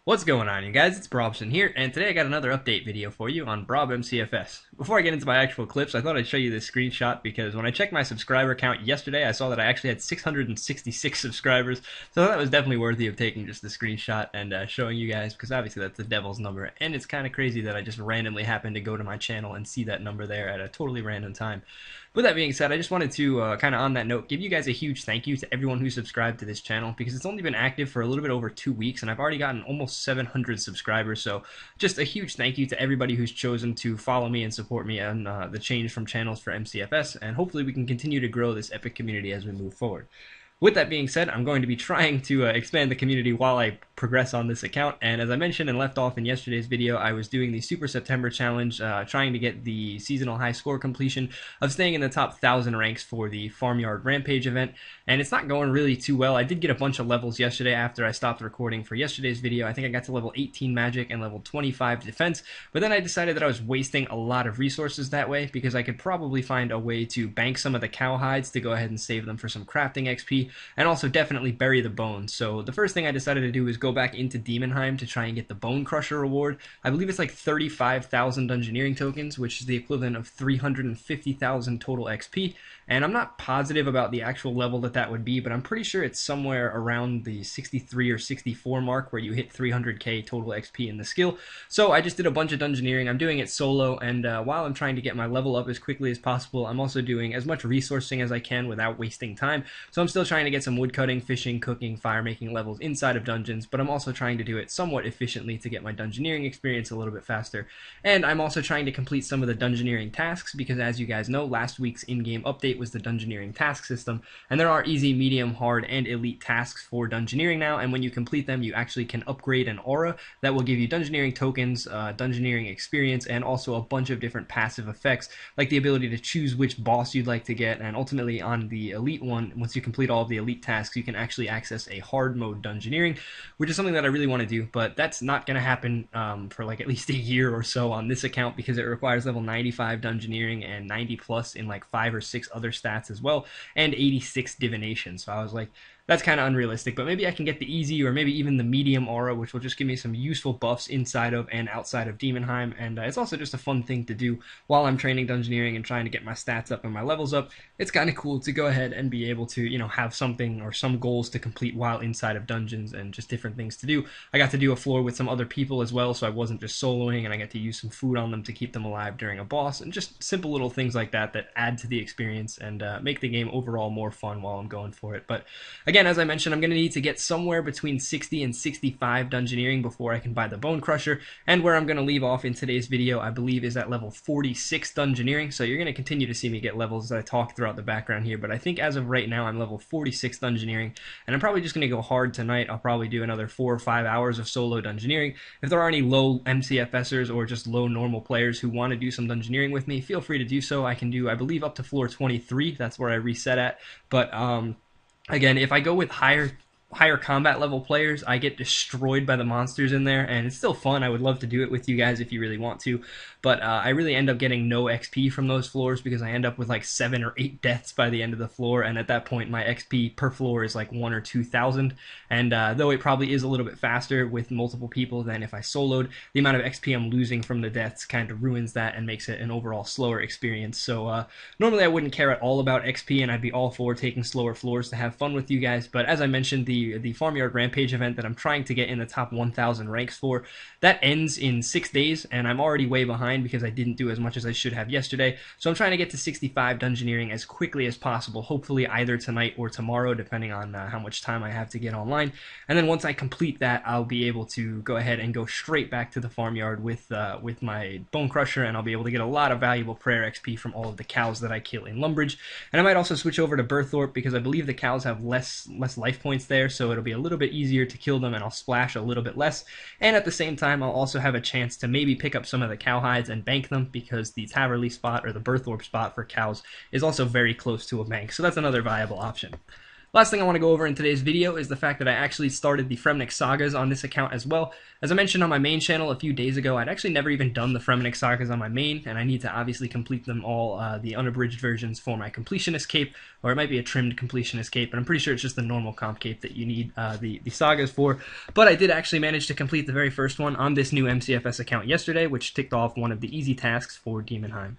What's going on, you guys? It's Brobson here, and today I got another update video for you on MCFS. Before I get into my actual clips, I thought I'd show you this screenshot because when I checked my subscriber count yesterday, I saw that I actually had 666 subscribers, so that was definitely worthy of taking just the screenshot and showing you guys, because obviously that's the devil's number, and it's kind of crazy that I just randomly happened to go to my channel and see that number there at a totally random time. With that being said, I just wanted to, kind of on that note, give you guys a huge thank you to everyone who subscribed to this channel, because it's only been active for a little bit over 2 weeks, and I've already gotten almost 700 subscribers, so just a huge thank you to everybody who's chosen to follow me and support me on the change from channels for MCFS, and hopefully we can continue to grow this epic community as we move forward. With that being said, I'm going to be trying to expand the community while I progress on this account, and as I mentioned and left off in yesterday's video, I was doing the Super September Challenge, trying to get the seasonal high score completion of staying in the top 1,000 ranks for the Farmyard Rampage event, and it's not going really too well. I did get a bunch of levels yesterday after I stopped recording for yesterday's video. I think I got to level 18 Magic and level 25 Defense, but then I decided that I was wasting a lot of resources that way because I could probably find a way to bank some of the cow hides to go ahead and save them for some crafting XP, and also definitely bury the bones. So the first thing I decided to do is go back into Demonheim to try and get the Bone Crusher reward. I believe it's like 35,000 Dungeoneering tokens, which is the equivalent of 350,000 total XP, and I'm not positive about the actual level that would be, but I'm pretty sure it's somewhere around the 63 or 64 mark where you hit 300k total XP in the skill. So I just did a bunch of Dungeoneering. I'm doing it solo, and while I'm trying to get my level up as quickly as possible, I'm also doing as much resourcing as I can without wasting time. So I'm still trying to get some woodcutting, fishing, cooking, fire making levels inside of dungeons, but I'm also trying to do it somewhat efficiently to get my Dungeoneering experience a little bit faster. And I'm also trying to complete some of the Dungeoneering tasks because, as you guys know, last week's in-game update was the Dungeoneering task system, and there are easy, medium, hard, and elite tasks for Dungeoneering now, and when you complete them, you actually can upgrade an aura that will give you Dungeoneering tokens, Dungeoneering experience, and also a bunch of different passive effects, like the ability to choose which boss you'd like to get, and ultimately on the elite one, once you complete all of the elite tasks, you can actually access a hard mode Dungeoneering, which is something that I really want to do, but that's not going to happen for like at least a year or so on this account because it requires level 95 Dungeoneering and 90 plus in like 5 or 6 other stats as well, and 86 divination. So I was like, that's kind of unrealistic, but maybe I can get the easy or maybe even the medium aura, which will just give me some useful buffs inside of and outside of Demonheim, and it's also just a fun thing to do while I'm training Dungeoneering and trying to get my stats up and my levels up. It's kind of cool to go ahead and be able to, you know, have something or some goals to complete while inside of dungeons and just different things to do. I got to do a floor with some other people as well, so I wasn't just soloing, and I got to use some food on them to keep them alive during a boss, and just simple little things like that that add to the experience and make the game overall more fun while I'm going for it. But again, as I mentioned, I'm going to need to get somewhere between 60 and 65 Dungeoneering before I can buy the Bone Crusher, and where I'm going to leave off in today's video, I believe, is at level 46 Dungeoneering, so you're going to continue to see me get levels as I talk throughout the background here, but I think as of right now, I'm level 46 Dungeoneering, and I'm probably just going to go hard tonight. I'll probably do another 4 or 5 hours of solo Dungeoneering. If there are any low MCFSers or just low normal players who want to do some Dungeoneering with me, feel free to do so. I can do, I believe, up to floor 23. That's where I reset at, but again, if I go with higher combat level players, I get destroyed by the monsters in there, and it's still fun. I would love to do it with you guys if you really want to, but I really end up getting no XP from those floors because I end up with like 7 or 8 deaths by the end of the floor, and at that point my XP per floor is like 1 or 2,000, and though it probably is a little bit faster with multiple people than if I soloed, the amount of XP I'm losing from the deaths kind of ruins that and makes it an overall slower experience. So normally I wouldn't care at all about XP, and I'd be all for taking slower floors to have fun with you guys, but as I mentioned, the Farmyard Rampage event that I'm trying to get in the top 1,000 ranks for, that ends in 6 days, and I'm already way behind because I didn't do as much as I should have yesterday, so I'm trying to get to 65 Dungeoneering as quickly as possible, hopefully either tonight or tomorrow, depending on how much time I have to get online, and then once I complete that, I'll be able to go ahead and go straight back to the farmyard with my Bone Crusher, and I'll be able to get a lot of valuable prayer XP from all of the cows that I kill in Lumbridge, and I might also switch over to Berthorpe because I believe the cows have less life points there, so it'll be a little bit easier to kill them, and I'll splash a little bit less, and at the same time I'll also have a chance to maybe pick up some of the cow hides and bank them because the Taverley spot or the Berthorpe spot for cows is also very close to a bank, so that's another viable option. Last thing I want to go over in today's video is the fact that I actually started the Fremnik Sagas on this account as well. As I mentioned on my main channel a few days ago, I'd actually never even done the Fremnik Sagas on my main, and I need to obviously complete them all, the unabridged versions for my completionist cape, or it might be a trimmed completionist cape, but I'm pretty sure it's just the normal comp cape that you need the Sagas for. But I did actually manage to complete the very first one on this new MCFS account yesterday, which ticked off one of the easy tasks for Demonheim.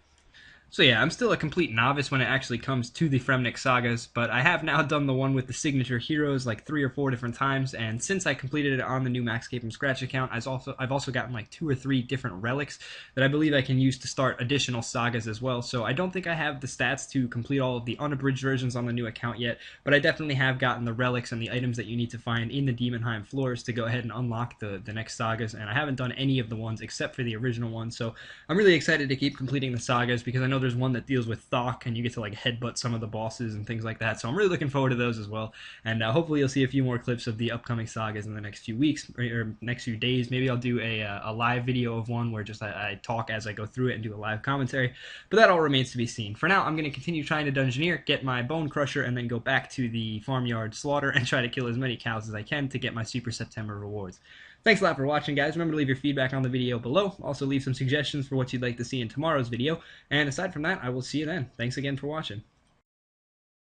So yeah, I'm still a complete novice when it actually comes to the Fremnik Sagas, but I have now done the one with the signature heroes like 3 or 4 different times, and since I completed it on the new Max Cape from Scratch account, I've also gotten like 2 or 3 different relics that I believe I can use to start additional sagas as well. So I don't think I have the stats to complete all of the unabridged versions on the new account yet, but I definitely have gotten the relics and the items that you need to find in the Demonheim floors to go ahead and unlock the next sagas, and I haven't done any of the ones except for the original one, so I'm really excited to keep completing the sagas because I know there's one that deals with Thok and you get to like headbutt some of the bosses and things like that, so I'm really looking forward to those as well. And hopefully you'll see a few more clips of the upcoming sagas in the next few weeks or next few days. Maybe I'll do a live video of one where just I talk as I go through it and do a live commentary, but that all remains to be seen. For now, I'm going to continue trying to Dungeoneer, get my Bone Crusher, and then go back to the farmyard slaughter and try to kill as many cows as I can to get my Super September rewards. Thanks a lot for watching, guys. Remember to leave your feedback on the video below. Also leave some suggestions for what you'd like to see in tomorrow's video. And aside from that, I will see you then. Thanks again for watching.